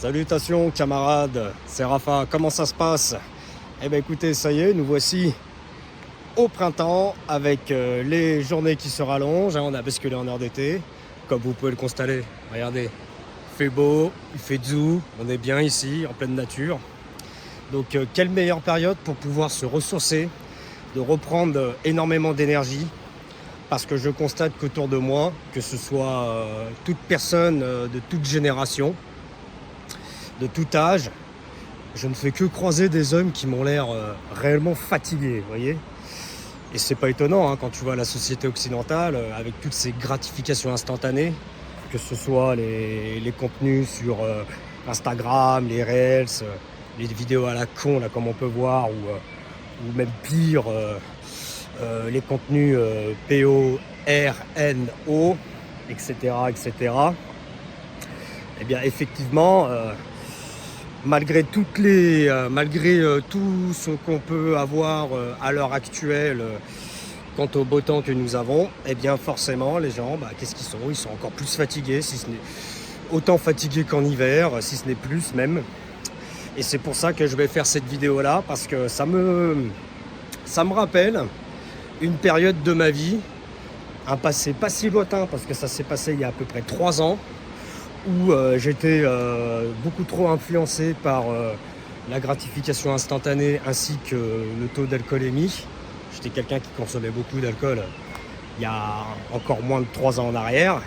Salutations camarades, c'est Rafa, comment ça se passe? Eh bien écoutez, ça y est, nous voici au printemps avec les journées qui se rallongent, hein, on a basculé en heure d'été, comme vous pouvez le constater, regardez, il fait beau, il fait doux, on est bien ici, en pleine nature. Donc quelle meilleure période pour pouvoir se ressourcer, de reprendre énormément d'énergie, parce que je constate qu'autour de moi, que ce soit toute personne de toute génération, de tout âge, je ne fais que croiser des hommes qui m'ont l'air réellement fatigués, vous voyez. Et c'est pas étonnant hein, quand tu vois la société occidentale avec toutes ces gratifications instantanées, que ce soit les contenus sur Instagram, les Reels, les vidéos à la con, là, comme on peut voir, ou même pire, les contenus PORNO, etc., etc. Eh bien, effectivement, malgré tout ce qu'on peut avoir à l'heure actuelle quant au beau temps que nous avons, eh bien forcément les gens, qu'est-ce qu'ils sont? Ils sont encore plus fatigués, si ce n'est autant fatigués qu'en hiver, si ce n'est plus même. Et c'est pour ça que je vais faire cette vidéo là, parce que ça me rappelle une période de ma vie, un passé pas si lointain, parce que ça s'est passé il y a à peu près 3 ans, où j'étais beaucoup trop influencé par la gratification instantanée ainsi que le taux d'alcoolémie. J'étais quelqu'un qui consommait beaucoup d'alcool il y a encore moins de 3 ans en arrière.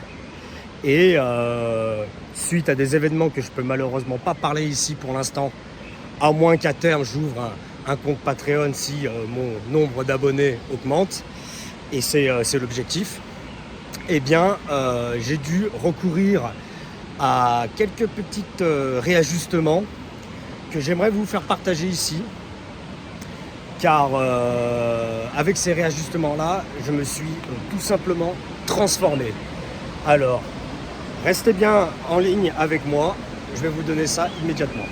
Et suite à des événements que je peux malheureusement pas parler ici pour l'instant, à moins qu'à terme j'ouvre un compte Patreon si mon nombre d'abonnés augmente, et c'est l'objectif, eh bien j'ai dû recourir à quelques petits réajustements que j'aimerais vous faire partager ici, car avec ces réajustements là je me suis tout simplement transformé. Alors restez bien en ligne avec moi, je vais vous donner ça immédiatement.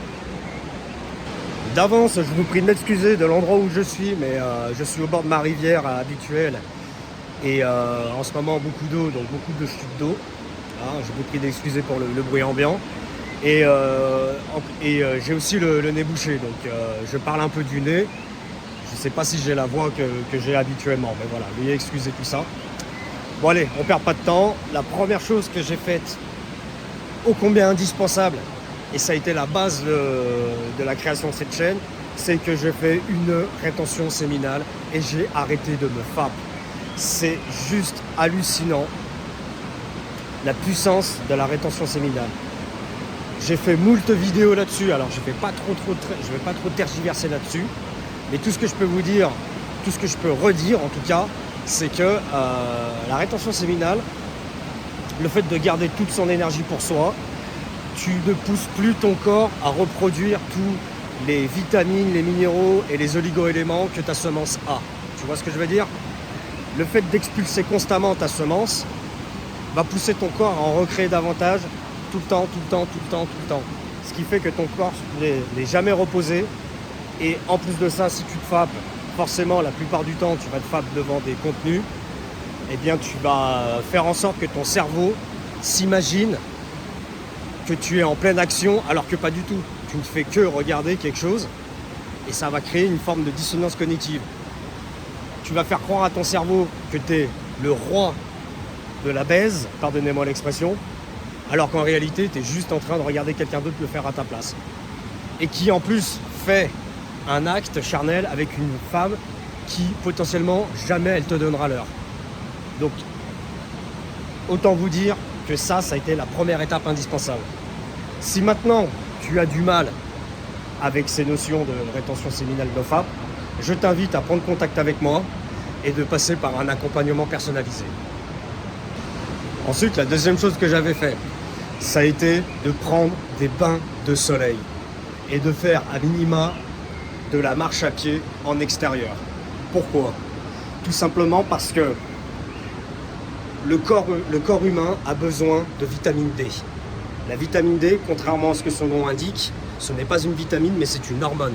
D'avance, je vous prie de m'excuser de l'endroit où je suis, mais je suis au bord de ma rivière habituelle, et en ce moment beaucoup d'eau, donc beaucoup de chutes d'eau. Je vous prie d'excuser pour le bruit ambiant. Et j'ai aussi le nez bouché, donc je parle un peu du nez. Je ne sais pas si j'ai la voix que j'ai habituellement, mais voilà, veuillez excuser tout ça. Bon allez, on perd pas de temps. La première chose que j'ai faite, ô combien indispensable, et ça a été la base de la création de cette chaîne, c'est que j'ai fait une rétention séminale et j'ai arrêté de me fap. C'est juste hallucinant, la puissance de la rétention séminale. J'ai fait moult vidéos là-dessus, alors je ne vais pas trop tergiverser là-dessus, mais tout ce que je peux vous dire, tout ce que je peux redire en tout cas, c'est que la rétention séminale, le fait de garder toute son énergie pour soi, tu ne pousses plus ton corps à reproduire tous les vitamines, les minéraux et les oligo-éléments que ta semence a. Tu vois ce que je veux dire? Le fait d'expulser constamment ta semence va pousser ton corps à en recréer davantage tout le temps. Ce qui fait que ton corps n'est jamais reposé. Et en plus de ça, si tu te fapes, forcément la plupart du temps tu vas te fapes devant des contenus, eh bien tu vas faire en sorte que ton cerveau s'imagine que tu es en pleine action, alors que pas du tout. Tu ne fais que regarder quelque chose et ça va créer une forme de dissonance cognitive. Tu vas faire croire à ton cerveau que tu es le roi de la baise, pardonnez-moi l'expression, alors qu'en réalité tu es juste en train de regarder quelqu'un d'autre le faire à ta place, et qui en plus fait un acte charnel avec une femme qui potentiellement jamais elle te donnera l'heure. Donc autant vous dire que ça a été la première étape indispensable. Si maintenant tu as du mal avec ces notions de rétention séminale NoFap, je t'invite à prendre contact avec moi et de passer par un accompagnement personnalisé. Ensuite, la deuxième chose que j'avais fait, ça a été de prendre des bains de soleil et de faire à minima de la marche à pied en extérieur. Pourquoi? Tout simplement parce que le corps humain a besoin de vitamine D. La vitamine D, contrairement à ce que son nom indique, ce n'est pas une vitamine, mais c'est une hormone.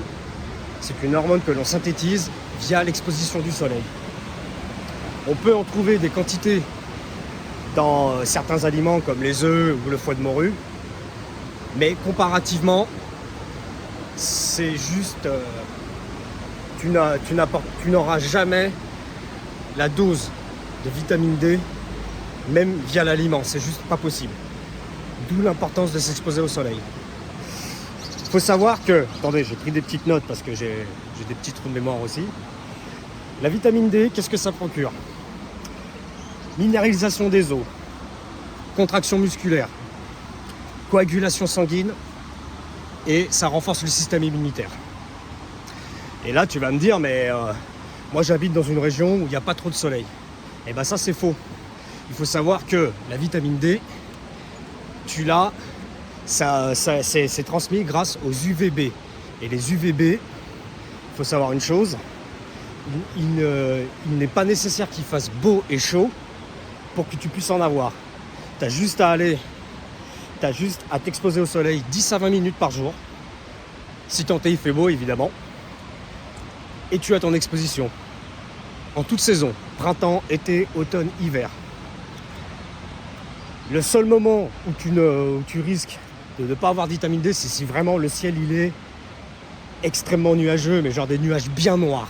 C'est une hormone que l'on synthétise via l'exposition du soleil. On peut en trouver des quantités dans certains aliments comme les œufs ou le foie de morue, Mais comparativement, c'est juste... tu n'auras jamais la dose de vitamine D, même via l'aliment. C'est juste pas possible. D'où l'importance de s'exposer au soleil. Il faut savoir que... Attendez, j'ai pris des petites notes parce que j'ai des petits trous de mémoire aussi. La vitamine D, qu'est-ce que ça procure? Minéralisation des os, contraction musculaire, coagulation sanguine, et ça renforce le système immunitaire. Et là, tu vas me dire, mais moi j'habite dans une région où il n'y a pas trop de soleil. Et bien ça, c'est faux. Il faut savoir que la vitamine D, tu l'as, c'est transmis grâce aux UVB. Et les UVB, il faut savoir une chose, il n'est pas nécessaire qu'il fasse beau et chaud pour que tu puisses en avoir. Tu as juste à t'exposer au soleil 10 à 20 minutes par jour. Si tant est, il fait beau, évidemment. Et tu as ton exposition. En toute saison. Printemps, été, automne, hiver. Le seul moment où tu risques de ne pas avoir de vitamine D, c'est si vraiment le ciel il est extrêmement nuageux, mais genre des nuages bien noirs.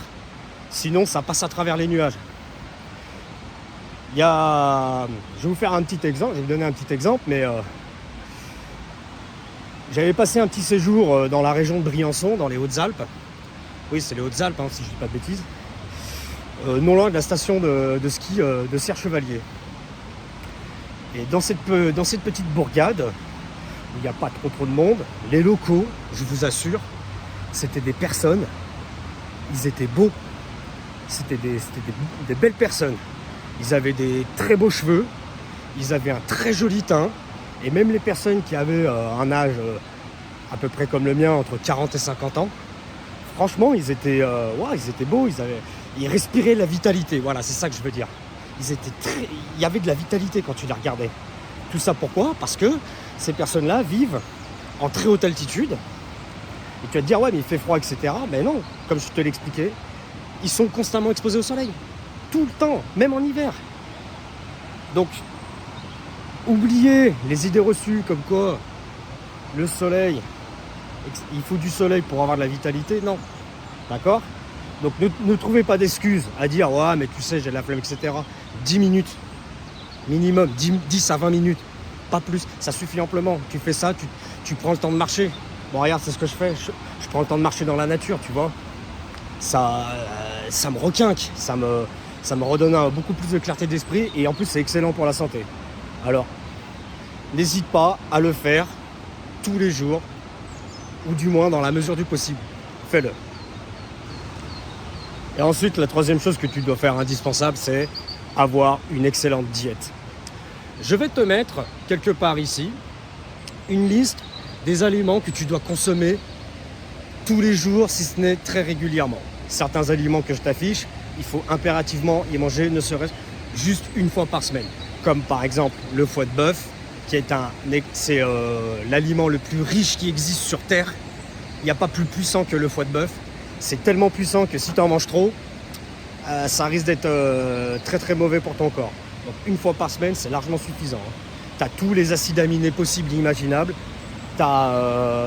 Sinon, ça passe à travers les nuages. Je vais vous faire un petit exemple, je vais vous donner un petit exemple, mais j'avais passé un petit séjour dans la région de Briançon, dans les Hautes-Alpes. Oui, c'est les Hautes-Alpes, hein, si je ne dis pas de bêtises. Non loin de la station de ski de Serre-Chevalier. Et dans cette petite bourgade, où il n'y a pas trop de monde, les locaux, je vous assure, c'était des personnes, ils étaient beaux. C'était des belles personnes. Ils avaient des très beaux cheveux, ils avaient un très joli teint, et même les personnes qui avaient un âge à peu près comme le mien, entre 40 et 50 ans, franchement, ils étaient beaux, ils respiraient la vitalité, voilà, c'est ça que je veux dire. Il y avait de la vitalité quand tu les regardais. Tout ça pourquoi? Parce que ces personnes-là vivent en très haute altitude, et tu vas te dire, ouais, mais il fait froid, etc. Mais non, comme je te l'expliquais, ils sont constamment exposés au soleil. Tout le temps, même en hiver. Donc, oubliez les idées reçues comme quoi le soleil, il faut du soleil pour avoir de la vitalité. Non. D'accord? Donc, ne trouvez pas d'excuses à dire, ouais, mais tu sais, j'ai la flemme, etc. 10 minutes. Minimum, 10 à 20 minutes. Pas plus. Ça suffit amplement. Tu fais ça, tu prends le temps de marcher. Bon, regarde, c'est ce que je fais. Je prends le temps de marcher dans la nature, tu vois. Ça me requinque. Ça me redonne beaucoup plus de clarté d'esprit. Et en plus, c'est excellent pour la santé. Alors, n'hésite pas à le faire tous les jours. Ou du moins dans la mesure du possible. Fais-le. Et ensuite, la troisième chose que tu dois faire indispensable, c'est avoir une excellente diète. Je vais te mettre quelque part ici une liste des aliments que tu dois consommer tous les jours, si ce n'est très régulièrement. Certains aliments que je t'affiche, il faut impérativement y manger ne serait-ce juste une fois par semaine. Comme par exemple le foie de bœuf, qui est l'aliment le plus riche qui existe sur Terre. Il n'y a pas plus puissant que le foie de bœuf. C'est tellement puissant que si tu en manges trop, ça risque d'être très très mauvais pour ton corps. Donc une fois par semaine, c'est largement suffisant. Tu as tous les acides aminés possibles et imaginables.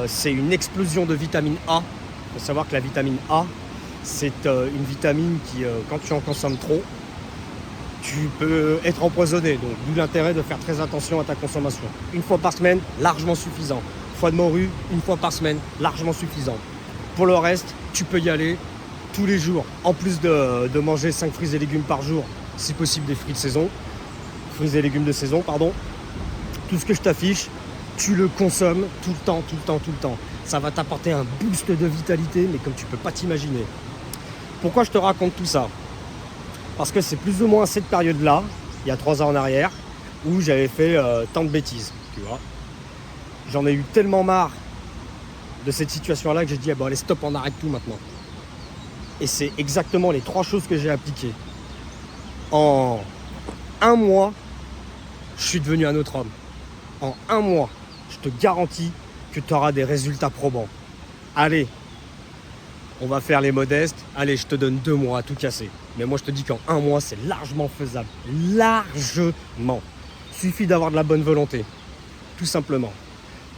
C'est une explosion de vitamine A. Il faut savoir que la vitamine A, c'est une vitamine qui, quand tu en consommes trop, tu peux être empoisonné. Donc d'où l'intérêt de faire très attention à ta consommation. Une fois par semaine, largement suffisant. Foie de morue, une fois par semaine, largement suffisant. Pour le reste, tu peux y aller tous les jours. En plus de manger 5 fruits et légumes par jour, si possible des fruits de saison. Fruits et légumes de saison, pardon. Tout ce que je t'affiche, tu le consommes tout le temps, tout le temps, tout le temps. Ça va t'apporter un boost de vitalité, mais comme tu peux pas t'imaginer. Pourquoi je te raconte tout ça? Parce que c'est plus ou moins cette période-là, il y a 3 ans en arrière, où j'avais fait tant de bêtises, tu vois. J'en ai eu tellement marre de cette situation-là que j'ai dit, ah bon, allez, stop, on arrête tout maintenant. Et c'est exactement les 3 choses que j'ai appliquées. En 1 mois, je suis devenu un autre homme. En 1 mois, je te garantis que tu auras des résultats probants. Allez, on va faire les modestes. Allez, je te donne 2 mois à tout casser. Mais moi, je te dis qu'en 1 mois, c'est largement faisable. Largement. Suffit d'avoir de la bonne volonté. Tout simplement.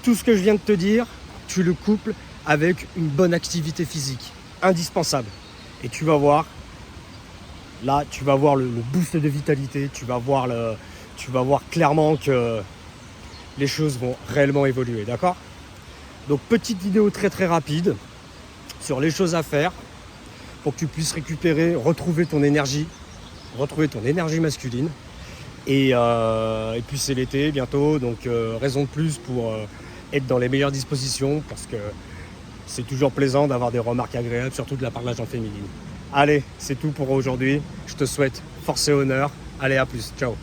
tout ce que je viens de te dire, tu le couples avec une bonne activité physique, indispensable. Et tu vas voir, là, tu vas voir le boost de vitalité, tu vas voir clairement que les choses vont réellement évoluer, d'accord? Donc, petite vidéo très très rapide sur les choses à faire pour que tu puisses récupérer, retrouver ton énergie masculine. Et puis c'est l'été bientôt, donc raison de plus pour être dans les meilleures dispositions, parce que c'est toujours plaisant d'avoir des remarques agréables, surtout de la part de la gente féminine. Allez, c'est tout pour aujourd'hui. Je te souhaite force et honneur. Allez, à plus. Ciao.